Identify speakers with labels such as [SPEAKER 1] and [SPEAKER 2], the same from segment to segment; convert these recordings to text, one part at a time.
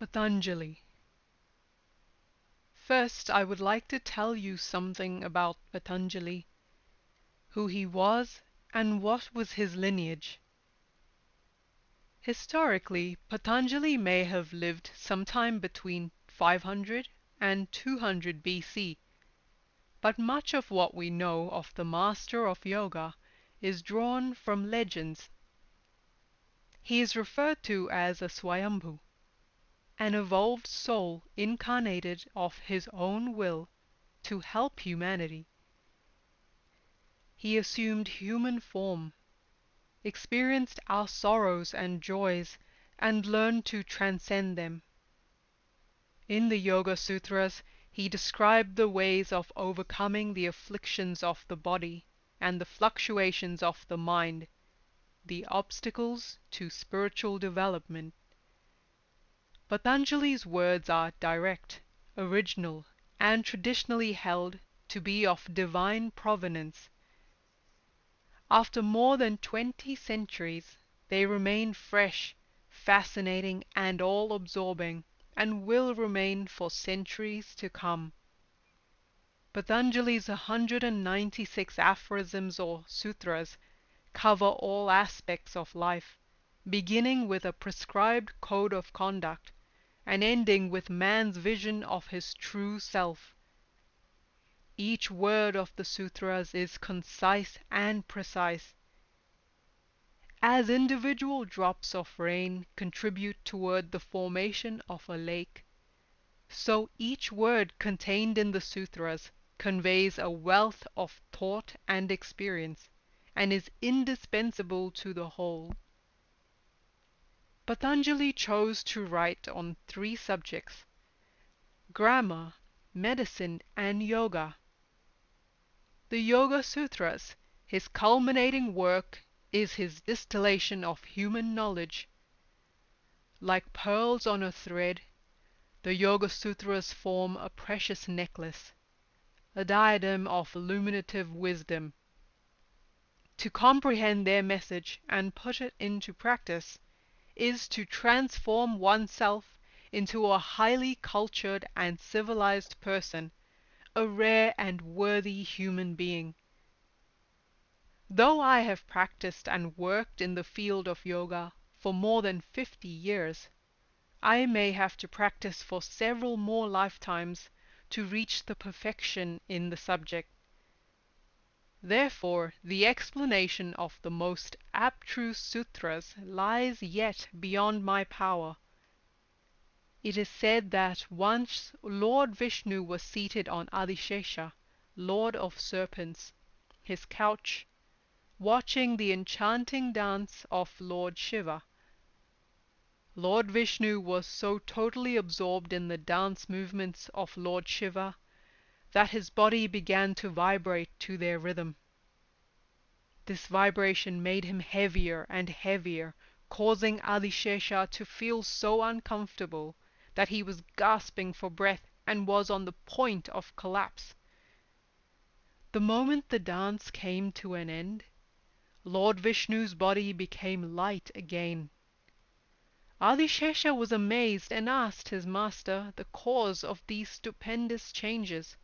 [SPEAKER 1] Patanjali. First, I would like to tell you something about Patanjali, who he was and what was his lineage. Historically, Patanjali may have lived sometime between 500 and 200 BC, but much of what we know of the master of yoga is drawn from legends. He is referred to as a Swayambhu, an evolved soul incarnated of his own will to help humanity. He assumed human form, experienced our sorrows and joys, and learned to transcend them. In the Yoga Sutras, he described the ways of overcoming the afflictions of the body and the fluctuations of the mind, the obstacles to spiritual development. Patanjali's words are direct, original, and traditionally held to be of divine provenance. After more than 20 centuries, they remain fresh, fascinating, and all-absorbing, and will remain for centuries to come. Patanjali's 196 aphorisms or sutras cover all aspects of life, beginning with a prescribed code of conduct, and ending with man's vision of his true self. Each word of the sutras is concise and precise. As individual drops of rain contribute toward the formation of a lake, so each word contained in the sutras conveys a wealth of thought and experience, and is indispensable to the whole. Patanjali chose to write on 3 subjects: grammar, medicine, and yoga. The Yoga Sutras, his culminating work, is his distillation of human knowledge. Like pearls on a thread, the Yoga Sutras form a precious necklace, a diadem of illuminative wisdom. To comprehend their message and put it into practice is to transform oneself into a highly cultured and civilized person, a rare and worthy human being. Though I have practiced and worked in the field of yoga for more than 50 years, I may have to practice for several more lifetimes to reach the perfection in the subject. Therefore, the explanation of the most abstruse sutras lies yet beyond my power. It is said that once Lord Vishnu was seated on Adishesha, Lord of Serpents, his couch, watching the enchanting dance of Lord Shiva. Lord Vishnu was so totally absorbed in the dance movements of Lord Shiva that his body began to vibrate to their rhythm. This vibration made him heavier and heavier, causing Adishesha to feel so uncomfortable that he was gasping for breath and was on the point of collapse. The moment the dance came to an end, Lord Vishnu's body became light again. Adishesha was amazed and asked his master the cause of these stupendous changes.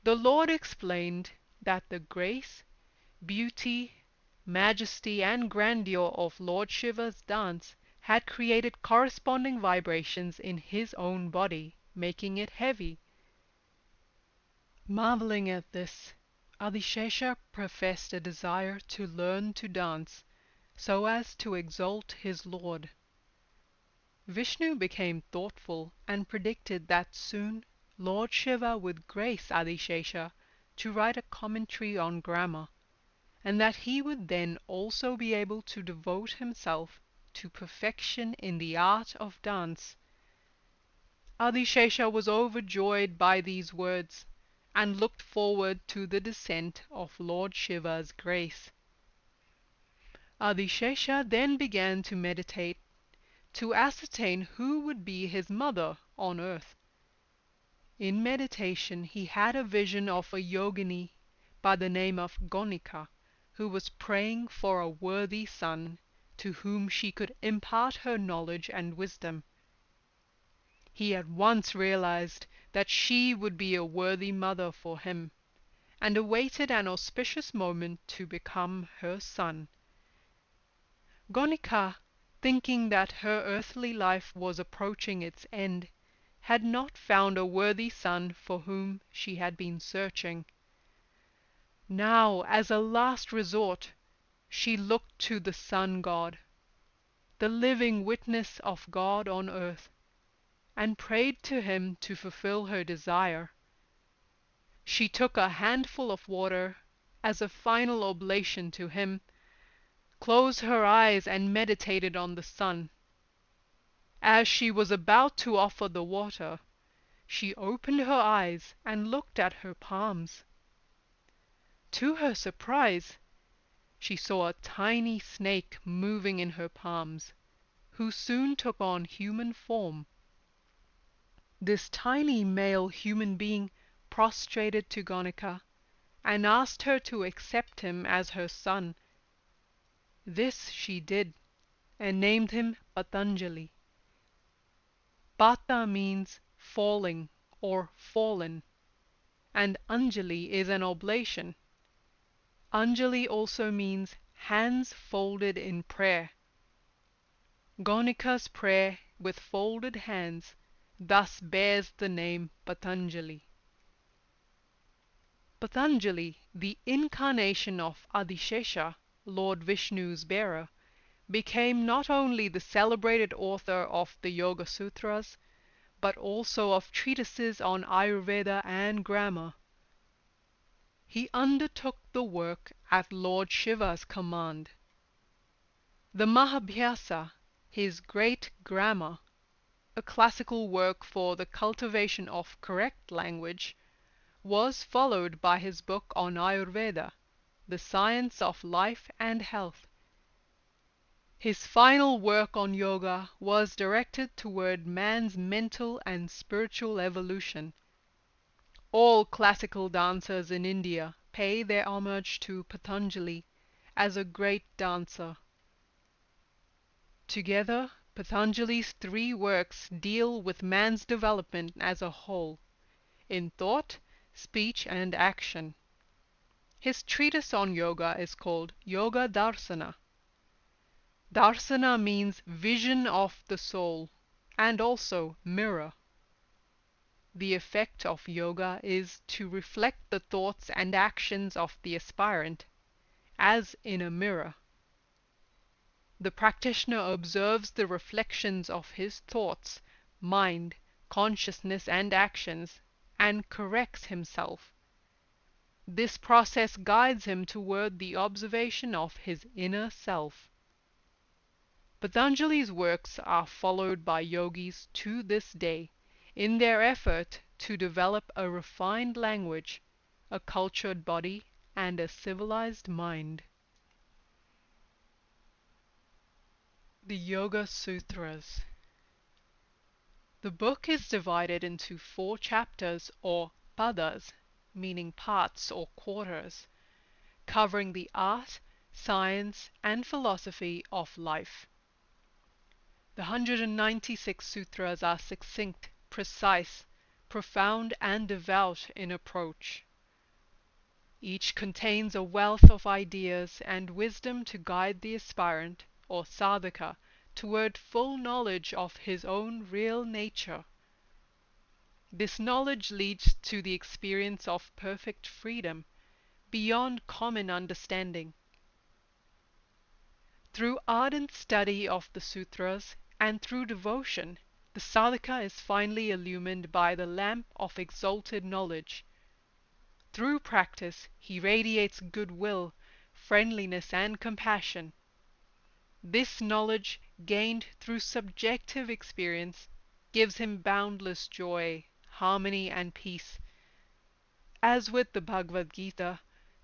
[SPEAKER 1] The Lord explained that the grace, beauty, majesty, and grandeur of Lord Shiva's dance had created corresponding vibrations in his own body, making it heavy. Marveling at this, Adishesha professed a desire to learn to dance, so as to exalt his Lord. Vishnu became thoughtful and predicted that soon Lord Shiva would grace Adishesha to write a commentary on grammar, and that he would then also be able to devote himself to perfection in the art of dance. Adishesha was overjoyed by these words, and looked forward to the descent of Lord Shiva's grace. Adishesha then began to meditate, to ascertain who would be his mother on earth. In meditation he had a vision of a yogini by the name of Gonika, who was praying for a worthy son to whom she could impart her knowledge and wisdom. He at once realized that she would be a worthy mother for him, and awaited an auspicious moment to become her son. Gonika, thinking that her earthly life was approaching its end, had not found a worthy son for whom she had been searching. Now, as a last resort, she looked to the Sun God, the living witness of God on earth, and prayed to him to fulfill her desire. She took a handful of water as a final oblation to him, closed her eyes and meditated on the sun. As she was about to offer the water, she opened her eyes and looked at her palms. To her surprise, she saw a tiny snake moving in her palms, who soon took on human form. This tiny male human being prostrated to Gonika and asked her to accept him as her son. This she did, and named him Patanjali. Pata means falling or fallen, and Anjali is an oblation. Anjali also means hands folded in prayer. Gonika's prayer with folded hands thus bears the name Patanjali. Patanjali, the incarnation of Adishesha, Lord Vishnu's bearer, became not only the celebrated author of the Yoga Sutras, but also of treatises on Ayurveda and grammar. He undertook the work at Lord Shiva's command. The Mahabhyasa, his great grammar, a classical work for the cultivation of correct language, was followed by his book on Ayurveda, the science of life and health. His final work on yoga was directed toward man's mental and spiritual evolution. All classical dancers in India pay their homage to Patanjali as a great dancer. Together, Patanjali's three works deal with man's development as a whole, in thought, speech, and action. His treatise on yoga is called Yoga Darsana. Darsana means vision of the soul, and also mirror. The effect of yoga is to reflect the thoughts and actions of the aspirant, as in a mirror. The practitioner observes the reflections of his thoughts, mind, consciousness, and actions, and corrects himself. This process guides him toward the observation of his inner self. Patanjali's works are followed by yogis to this day in their effort to develop a refined language, a cultured body, and a civilized mind. The Yoga Sutras. The book is divided into 4 chapters or padas, meaning parts or quarters, covering the art, science, and philosophy of life. The 196 sutras are succinct, precise, profound, and devout in approach. Each contains a wealth of ideas and wisdom to guide the aspirant, or sadhaka, toward full knowledge of his own real nature. This knowledge leads to the experience of perfect freedom, beyond common understanding. Through ardent study of the sutras and through devotion, the sadhaka is finally illumined by the lamp of exalted knowledge. Through practice, he radiates goodwill, friendliness, and compassion. This knowledge, gained through subjective experience, gives him boundless joy, harmony, and peace. As with the Bhagavad Gita,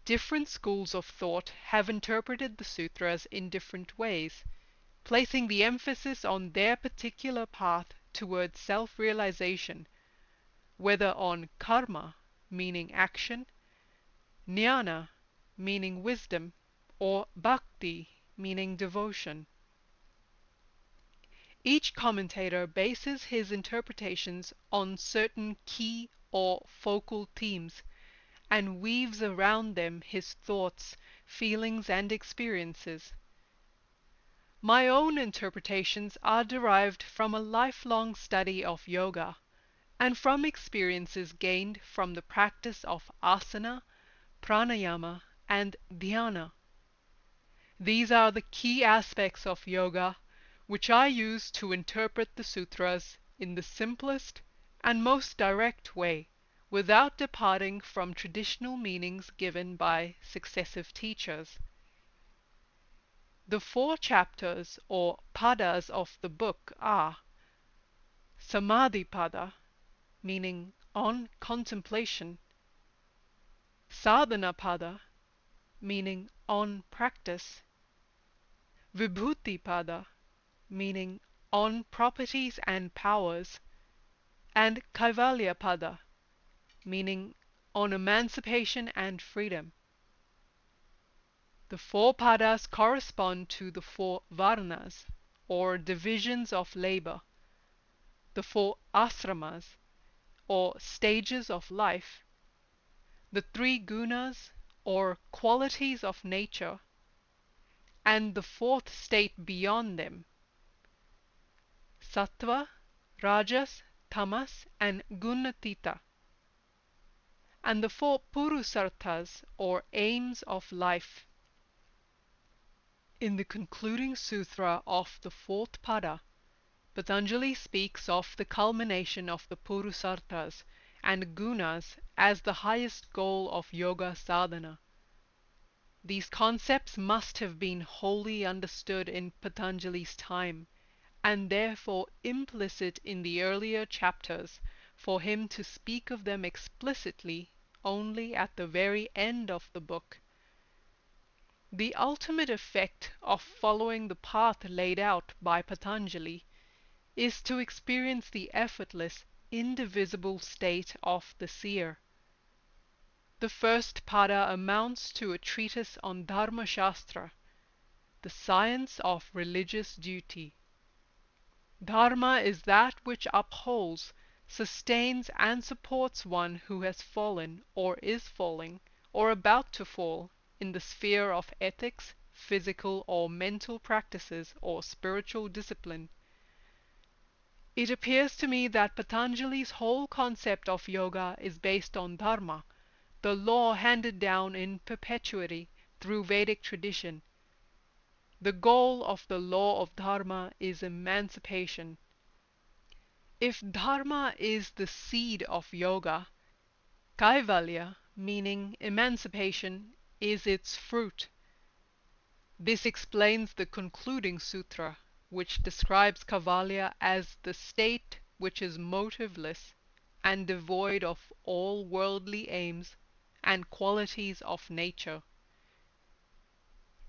[SPEAKER 1] different schools of thought have interpreted the sutras in different ways, placing the emphasis on their particular path towards self-realization, whether on karma, meaning action, jnana, meaning wisdom, or bhakti, meaning devotion. Each commentator bases his interpretations on certain key or focal themes and weaves around them his thoughts, feelings, and experiences. My own interpretations are derived from a lifelong study of yoga and from experiences gained from the practice of asana, pranayama, and dhyana. These are the key aspects of yoga which I use to interpret the sutras in the simplest and most direct way, without departing from traditional meanings given by successive teachers. The 4 chapters or padas of the book are Samadhi Pada, meaning on contemplation; Sadhana Pada, meaning on practice; Vibhuti Pada, meaning on properties and powers; and Kaivalya Pada, meaning on emancipation and freedom. The 4 padas correspond to the 4 varnas, or divisions of labor, the 4 asramas, or stages of life, the 3 gunas, or qualities of nature, and the 4th state beyond them, sattva, rajas, tamas, and gunatita, and the 4 purusarthas, or aims of life. In the concluding sutra of the 4th pada, Patanjali speaks of the culmination of the purusarthas and gunas as the highest goal of yoga sadhana. These concepts must have been wholly understood in Patanjali's time, and therefore implicit in the earlier chapters, for him to speak of them explicitly only at the very end of the book. The ultimate effect of following the path laid out by Patanjali is to experience the effortless, indivisible state of the seer. The 1st pada amounts to a treatise on Dharma Shastra, the science of religious duty. Dharma is that which upholds, sustains, and supports one who has fallen, or is falling, or about to fall, in the sphere of ethics, physical or mental practices, or spiritual discipline. It appears to me that Patanjali's whole concept of yoga is based on dharma, the law handed down in perpetuity through Vedic tradition. The goal of the law of dharma is emancipation. If dharma is the seed of yoga, Kaivalya, meaning emancipation, is its fruit. This explains the concluding sutra, which describes Kaivalya as the state which is motiveless and devoid of all worldly aims and qualities of nature.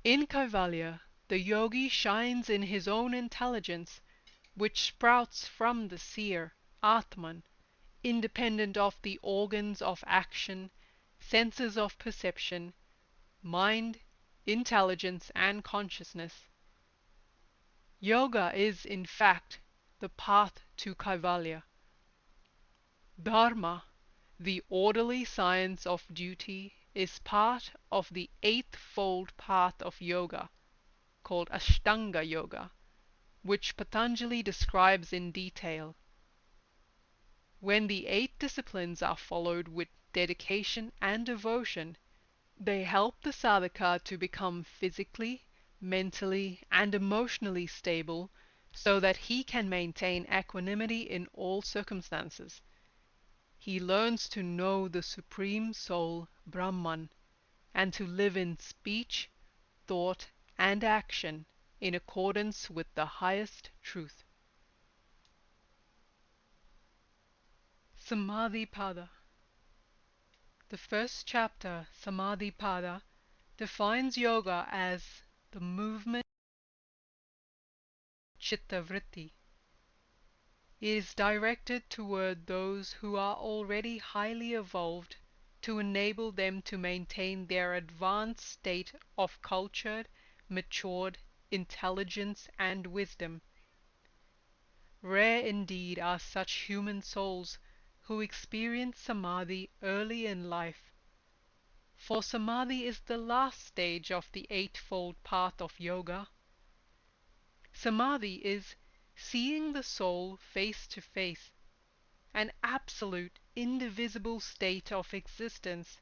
[SPEAKER 1] In Kaivalya, the yogi shines in his own intelligence, which sprouts from the seer, Atman, independent of the organs of action, senses of perception, mind, intelligence, and consciousness. Yoga is, in fact, the path to Kaivalya. Dharma, the orderly science of duty, is part of the 8th-fold path of yoga, called Ashtanga Yoga, which Patanjali describes in detail. When the 8 disciplines are followed with dedication and devotion, they help the sadhaka to become physically, mentally, and emotionally stable so that he can maintain equanimity in all circumstances. He learns to know the Supreme Soul, Brahman, and to live in speech, thought, and action in accordance with the highest truth. Samadhi Pada. The 1st chapter, Samadhi Pada, defines yoga as the movement of chitta vritti. It is directed toward those who are already highly evolved to enable them to maintain their advanced state of cultured, matured intelligence and wisdom. Rare indeed are such human souls who experience Samadhi early in life, for Samadhi is the last stage of the eightfold path of Yoga. Samadhi is seeing the soul face to face, an absolute, indivisible state of existence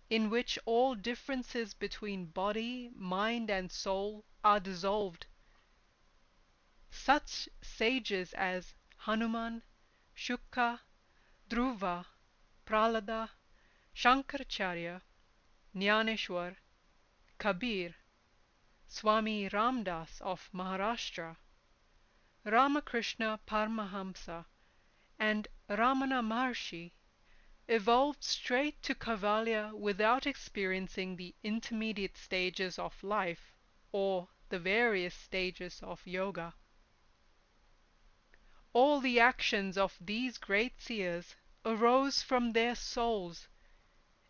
[SPEAKER 1] in which all differences between body, mind and soul are dissolved. Such sages as Hanuman, Shukka, Dhruva, Prahlada, Shankaracharya, Jnaneshwar, Kabir, Swami Ramdas of Maharashtra, Ramakrishna Paramahamsa, and Ramana Maharshi evolved straight to Kaivalya without experiencing the intermediate stages of life or the various stages of yoga. All the actions of these great seers arose from their souls,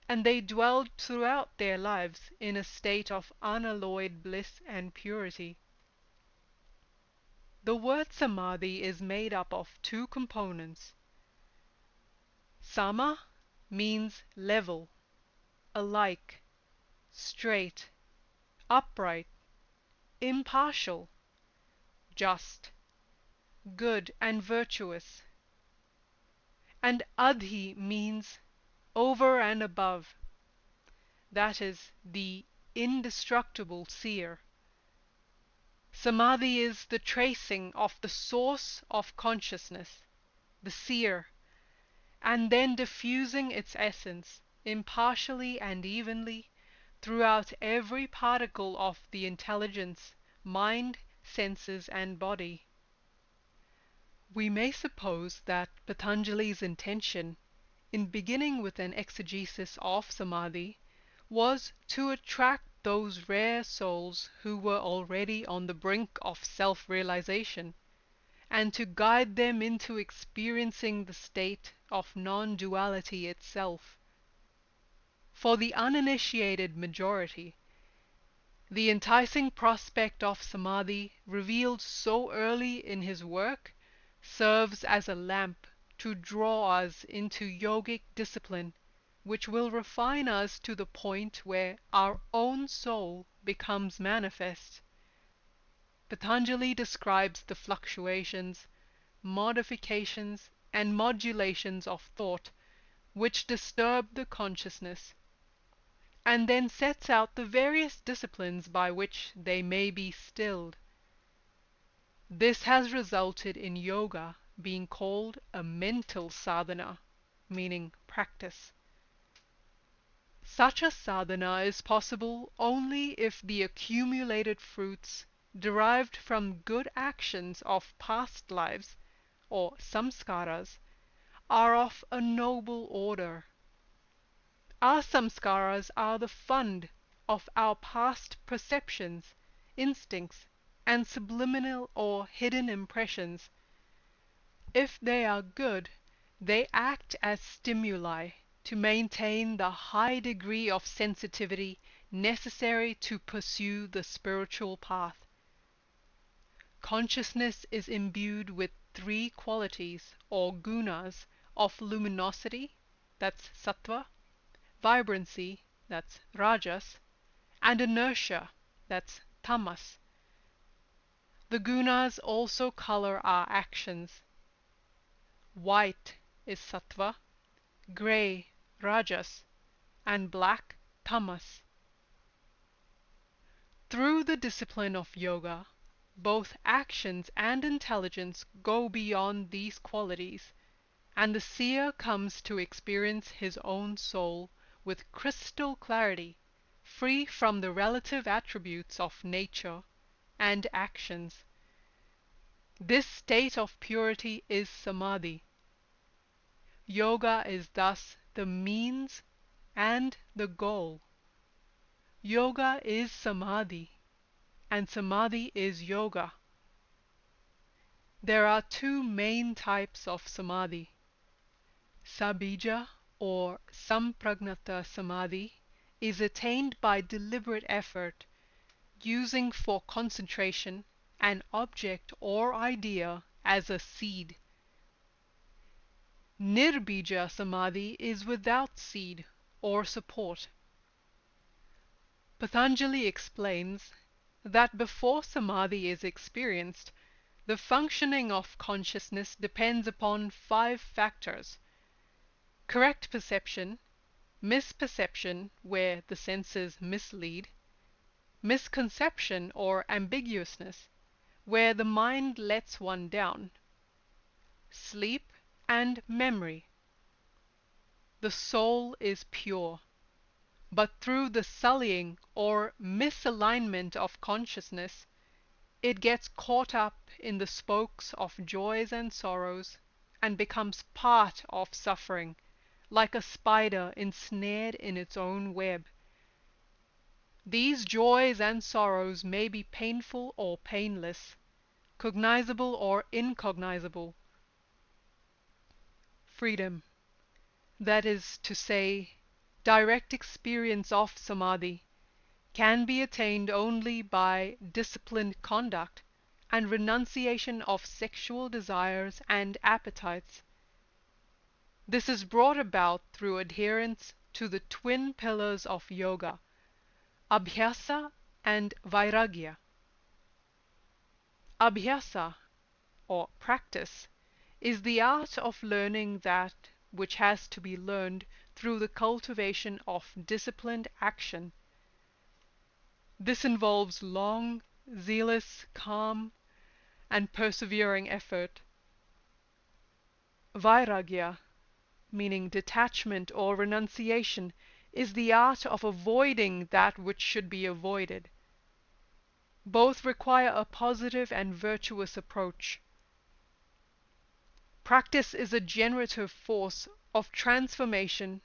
[SPEAKER 1] and they dwelled throughout their lives in a state of unalloyed bliss and purity. The word Samadhi is made up of two components. Sama means level, alike, straight, upright, impartial, just, good and virtuous. And Adhi means over and above, that is, the indestructible seer. Samadhi is the tracing of the source of consciousness, the seer, and then diffusing its essence impartially and evenly throughout every particle of the intelligence, mind, senses and body. We may suppose that Patanjali's intention in beginning with an exegesis of Samadhi was to attract those rare souls who were already on the brink of self-realization, and to guide them into experiencing the state of non-duality itself. For the uninitiated majority, the enticing prospect of Samadhi revealed so early in his work serves as a lamp to draw us into yogic discipline, which will refine us to the point where our own soul becomes manifest. Patanjali describes the fluctuations, modifications, and modulations of thought which disturb the consciousness, and then sets out the various disciplines by which they may be stilled. This has resulted in yoga being called a mental sadhana, meaning practice. Such a sadhana is possible only if the accumulated fruits derived from good actions of past lives, or samskaras, are of a noble order. Our samskaras are the fund of our past perceptions, instincts, and subliminal or hidden impressions. If they are good, they act as stimuli to maintain the high degree of sensitivity necessary to pursue the spiritual path. Consciousness is imbued with three qualities or gunas of luminosity, that's sattva, vibrancy, that's rajas, and inertia, that's tamas. The gunas also color our actions. White is sattva, gray rajas, and black tamas. Through the discipline of yoga, both actions and intelligence go beyond these qualities, and the seer comes to experience his own soul with crystal clarity, free from the relative attributes of nature and actions. This state of purity is Samadhi. Yoga is thus the means and the goal. Yoga is Samadhi, and Samadhi is Yoga. There are two main types of Samadhi. Sabija or Sampragnata Samadhi is attained by deliberate effort, using for concentration an object or idea as a seed. Nirbija Samadhi is without seed or support. Patanjali explains that before Samadhi is experienced, the functioning of consciousness depends upon 5 factors: correct perception, misperception, where the senses mislead, misconception or ambiguousness, where the mind lets one down, sleep, and memory. The soul is pure, but through the sullying or misalignment of consciousness, it gets caught up in the spokes of joys and sorrows and becomes part of suffering, like a spider ensnared in its own web. These joys and sorrows may be painful or painless, cognizable or incognizable. Freedom, that is to say, direct experience of Samadhi, can be attained only by disciplined conduct and renunciation of sexual desires and appetites. This is brought about through adherence to the twin pillars of yoga, Abhyasa and Vairagya. Abhyasa, or practice, is the art of learning that which has to be learned through the cultivation of disciplined action. This involves long, zealous, calm, and persevering effort. Vairagya, meaning detachment or renunciation, is the art of avoiding that which should be avoided. Both require a positive and virtuous approach. Practice is a generative force of transformation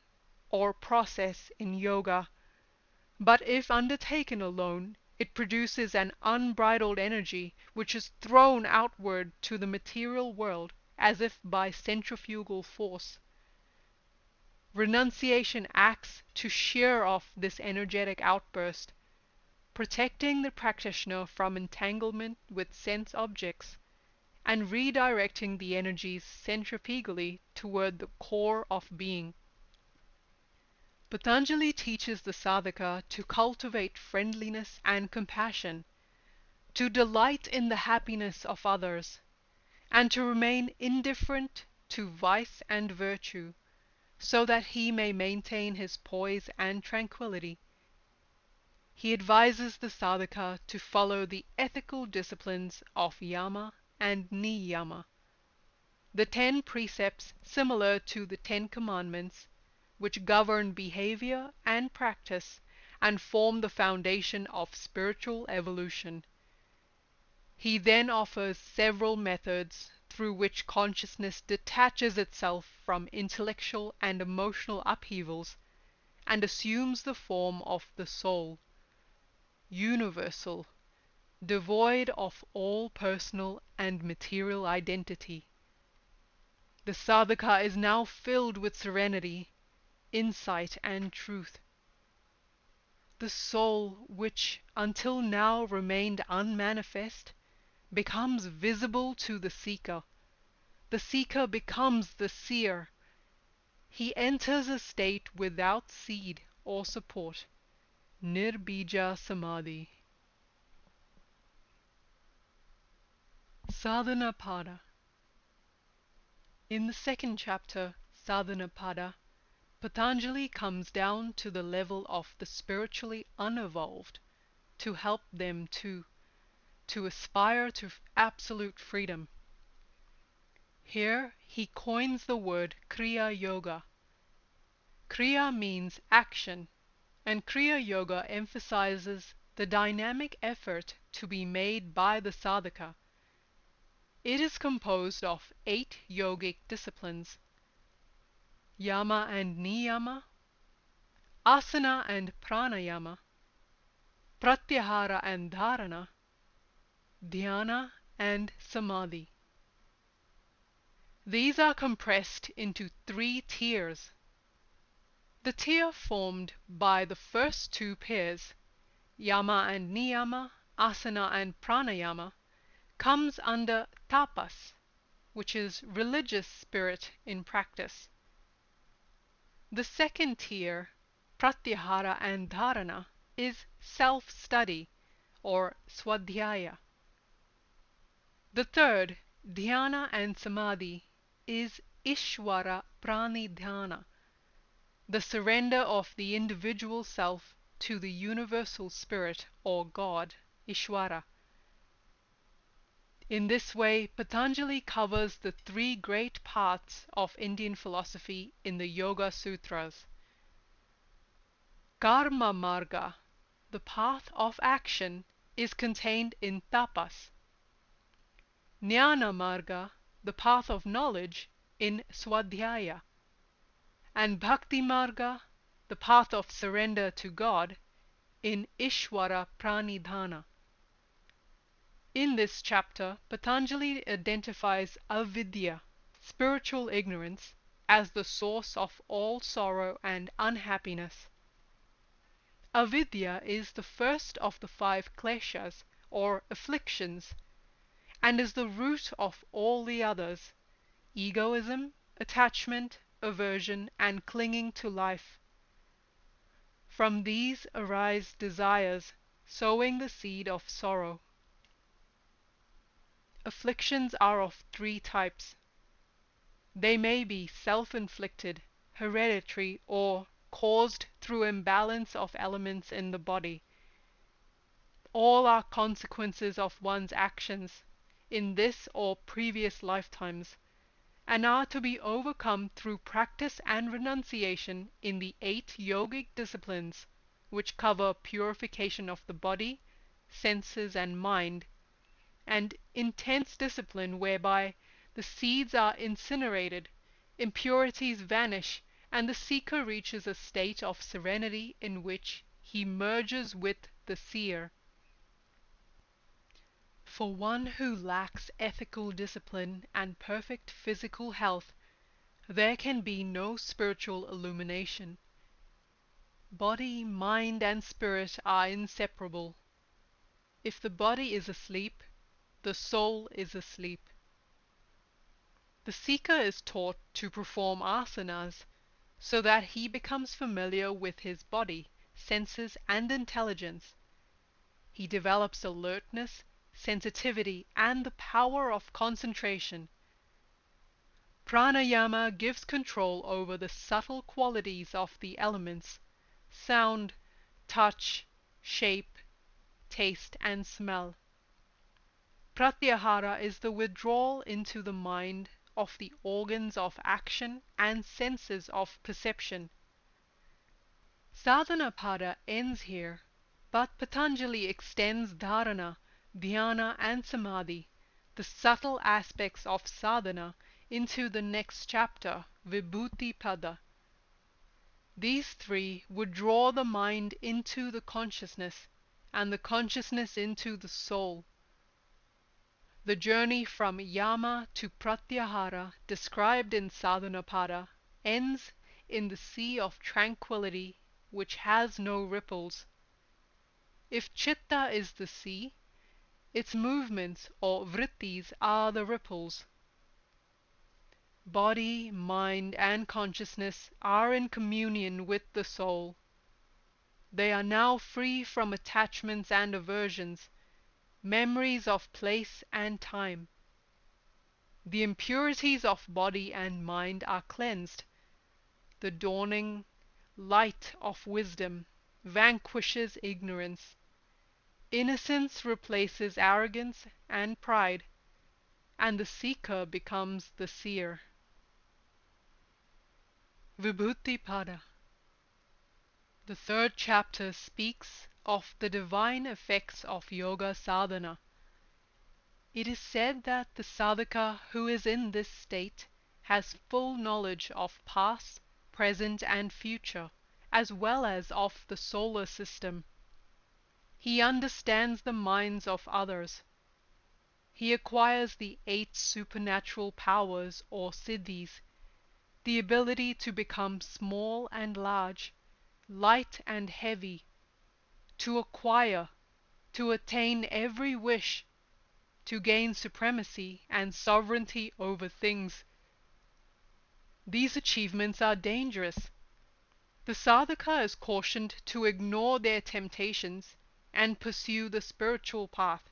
[SPEAKER 1] or process in yoga, but if undertaken alone, it produces an unbridled energy which is thrown outward to the material world as if by centrifugal force. Renunciation acts to shear off this energetic outburst, protecting the practitioner from entanglement with sense objects, and redirecting the energies centripetally toward the core of being. Patanjali teaches the sadhaka to cultivate friendliness and compassion, to delight in the happiness of others, and to remain indifferent to vice and virtue, so that he may maintain his poise and tranquility. He advises the sadhaka to follow the ethical disciplines of yama and niyama, the 10 precepts similar to the 10 commandments, which govern behavior and practice and form the foundation of spiritual evolution. He then offers several methods through which consciousness detaches itself from intellectual and emotional upheavals and assumes the form of the soul, universal, devoid of all personal and material identity. The sadhaka is now filled with serenity, insight, and truth. The soul, which until now remained unmanifest, becomes visible to the seeker. The seeker becomes the seer. He enters a state without seed or support, Nirbija Samadhi. Sadhana Pada. In the second chapter, Sadhana Pada, Patanjali comes down to the level of the spiritually unevolved to help them to aspire to absolute freedom. Here he coins the word Kriya Yoga. Kriya means action, and Kriya Yoga emphasizes the dynamic effort to be made by the sadhaka. It is composed of 8 yogic disciplines: yama and niyama, asana and pranayama, pratyahara and dharana, dhyana and samadhi. These are compressed into 3 tiers. The tier formed by the first 2 pairs, yama and niyama, asana and pranayama, comes under tapas, which is religious spirit in practice. The second tier, pratyahara and dharana, is self-study or swadhyaya. The third, dhyana and samadhi, is ishvara pranidhana, the surrender of the individual self to the universal spirit or God, Ishvara. In this way, Patanjali covers the three great parts of Indian philosophy in the Yoga Sutras. Karma Marga, the path of action, is contained in tapas. Jnana Marga, the path of knowledge, in swadhyaya. And Bhakti Marga, the path of surrender to God, in Ishvara Pranidhana. In this chapter, Patanjali identifies avidya, spiritual ignorance, as the source of all sorrow and unhappiness. Avidya is the first of the 5 kleshas, or afflictions, and is the root of all the others: egoism, attachment, aversion, and clinging to life. From these arise desires, sowing the seed of sorrow. Afflictions are of 3 types. They may be self-inflicted, hereditary, or caused through imbalance of elements in the body. All are consequences of one's actions in this or previous lifetimes, and are to be overcome through practice and renunciation in the 8 yogic disciplines, which cover purification of the body, senses, and mind, and intense discipline whereby the seeds are incinerated, impurities vanish, and the seeker reaches a state of serenity in which he merges with the seer. For one who lacks ethical discipline and perfect physical health, there can be no spiritual illumination. Body, mind, and spirit are inseparable. If the body is asleep, the soul is asleep. The seeker is taught to perform asanas so that he becomes familiar with his body, senses, and intelligence. He develops alertness, sensitivity, and the power of concentration. Pranayama gives control over the subtle qualities of the elements: sound, touch, shape, taste, and smell. Pratyahara is the withdrawal into the mind of the organs of action and senses of perception. Sadhana Pada ends here, but Patanjali extends dharana, dhyana, and samadhi, the subtle aspects of sadhana, into the next chapter, Vibhuti Pada. These 3 would draw the mind into the consciousness, and the consciousness into the soul. The journey from yama to pratyahara, described in Sadhana Pada, ends in the sea of tranquility which has no ripples. If chitta is the sea, its movements or vrittis are the ripples. Body, mind, and consciousness are in communion with the soul. They are now free from attachments and aversions, memories of place and time. The impurities of body and mind are cleansed. The dawning light of wisdom vanquishes ignorance. Innocence replaces arrogance and pride, and the seeker becomes the seer. Vibhuti Pada. The 3rd chapter speaks of the divine effects of yoga sadhana. It is said that the sadhaka who is in this state has full knowledge of past, present, and future, as well as of the solar system. He understands the minds of others. He acquires the 8 supernatural powers or siddhis, the ability to become small and large, light and heavy, to acquire, to attain every wish, to gain supremacy and sovereignty over things. These achievements are dangerous. The sadhaka is cautioned to ignore their temptations and pursue the spiritual path.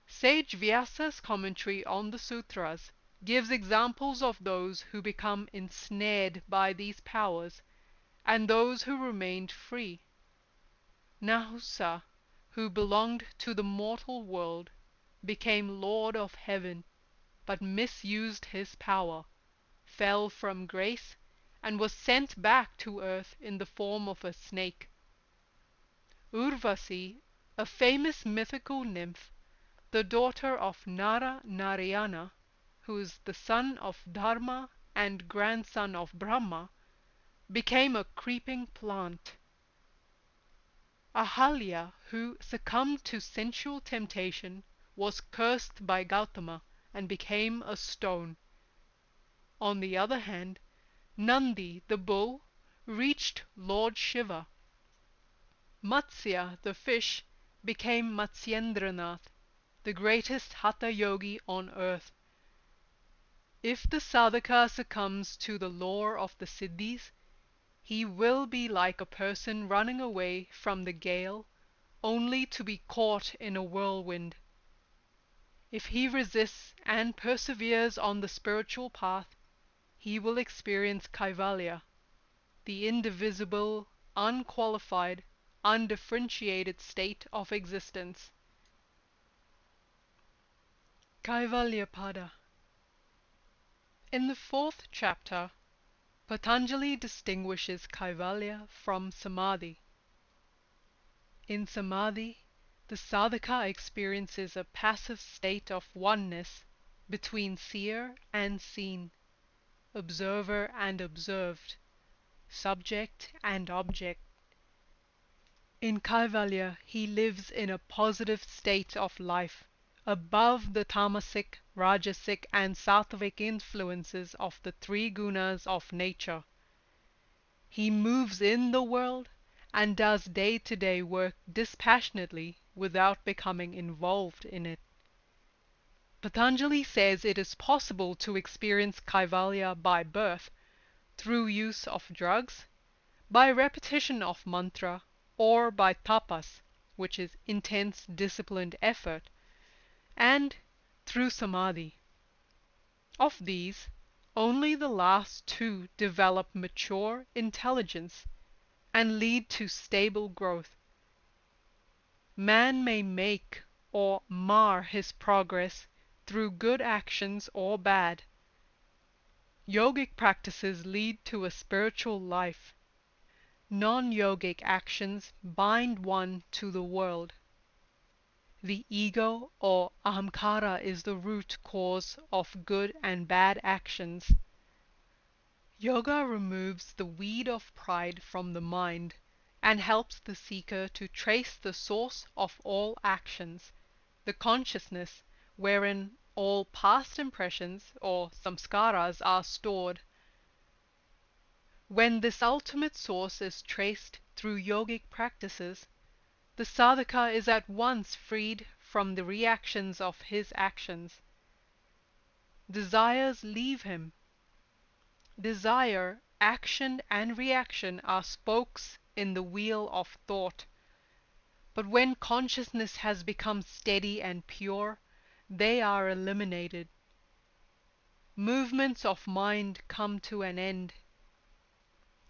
[SPEAKER 1] Sage Vyasa's commentary on the sutras gives examples of those who become ensnared by these powers and those who remained free. Nahusa, who belonged to the mortal world, became lord of heaven, but misused his power, fell from grace, and was sent back to earth in the form of a snake. Urvasi, a famous mythical nymph, the daughter of Nara Narayana, who is the son of Dharma and grandson of Brahma, became a creeping plant. Ahalya, who succumbed to sensual temptation, was cursed by Gautama and became a stone. On the other hand, Nandi, the bull, reached Lord Shiva. Matsya, the fish, became Matsyendranath, the greatest hatha yogi on earth. If the sadhaka succumbs to the lure of the siddhis, he will be like a person running away from the gale, only to be caught in a whirlwind. If he resists and perseveres on the spiritual path, he will experience Kaivalya, the indivisible, unqualified, undifferentiated state of existence. Kaivalya Pada. In the fourth chapter, Patanjali distinguishes Kaivalya from Samadhi. In Samadhi, the sadhaka experiences a passive state of oneness between seer and seen, observer and observed, subject and object. In Kaivalya, he lives in a positive state of life, above the tamasic, rajasic and sattvic influences of the three gunas of nature. He moves in the world and does day-to-day work dispassionately without becoming involved in it. Patanjali says it is possible to experience Kaivalya by birth, through use of drugs, by repetition of mantra, or by tapas, which is intense disciplined effort, and through samadhi. Of these, only the last two develop mature intelligence and lead to stable growth. Man may make or mar his progress through good actions or bad. Yogic practices lead to a spiritual life. Non-yogic actions bind one to the world. The ego or ahamkara is the root cause of good and bad actions. Yoga removes the weed of pride from the mind and helps the seeker to trace the source of all actions, the consciousness wherein all past impressions or samskaras are stored. When this ultimate source is traced through yogic practices, the sadhaka is at once freed from the reactions of his actions. Desires leave him. Desire, action and reaction are spokes in the wheel of thought. But when consciousness has become steady and pure, they are eliminated. Movements of mind come to an end.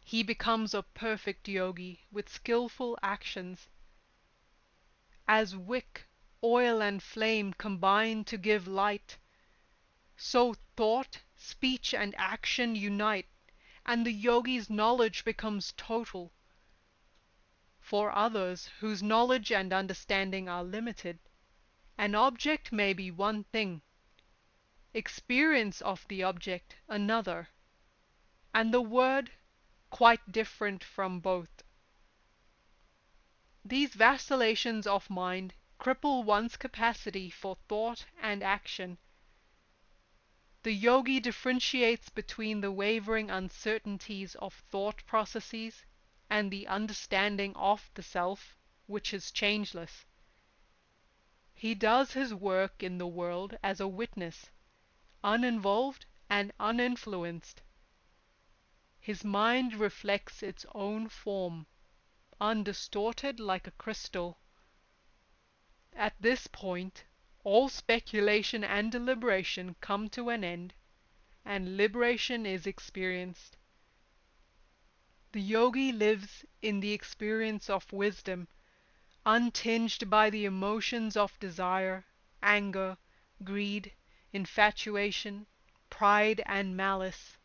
[SPEAKER 1] He becomes a perfect yogi with skillful actions. As wick, oil and flame combine to give light, so thought, speech and action unite, and the yogi's knowledge becomes total. For others, whose knowledge and understanding are limited, an object may be one thing, experience of the object another, and the word quite different from both. These vacillations of mind cripple one's capacity for thought and action. The yogi differentiates between the wavering uncertainties of thought processes and the understanding of the self, which is changeless. He does his work in the world as a witness, uninvolved and uninfluenced. His mind reflects its own form, undistorted like a crystal. At this point, all speculation and deliberation come to an end, and liberation is experienced. The yogi lives in the experience of wisdom, untinged by the emotions of desire, anger, greed, infatuation, pride, and malice.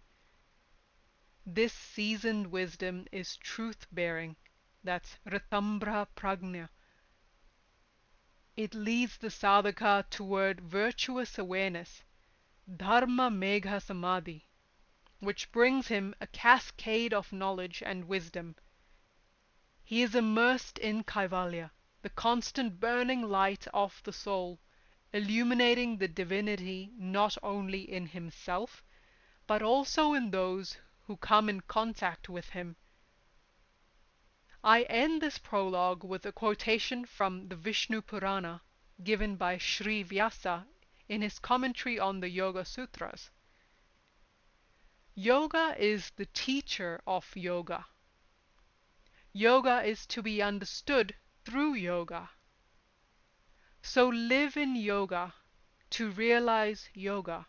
[SPEAKER 1] This seasoned wisdom is truth-bearing. That's Ritambra Prajna. It leads the sadhaka toward virtuous awareness, Dharma Megha Samadhi, which brings him a cascade of knowledge and wisdom. He is immersed in Kaivalya, the constant burning light of the soul, illuminating the divinity not only in himself, but also in those who come in contact with him. I end this prologue with a quotation from the Vishnu Purana given by Sri Vyasa in his commentary on the Yoga Sutras. Yoga is the teacher of yoga. Yoga is to be understood through yoga. So live in yoga to realize yoga.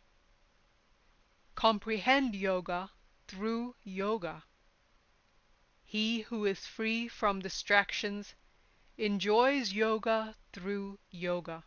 [SPEAKER 1] Comprehend yoga through yoga. He who is free from distractions enjoys yoga through yoga.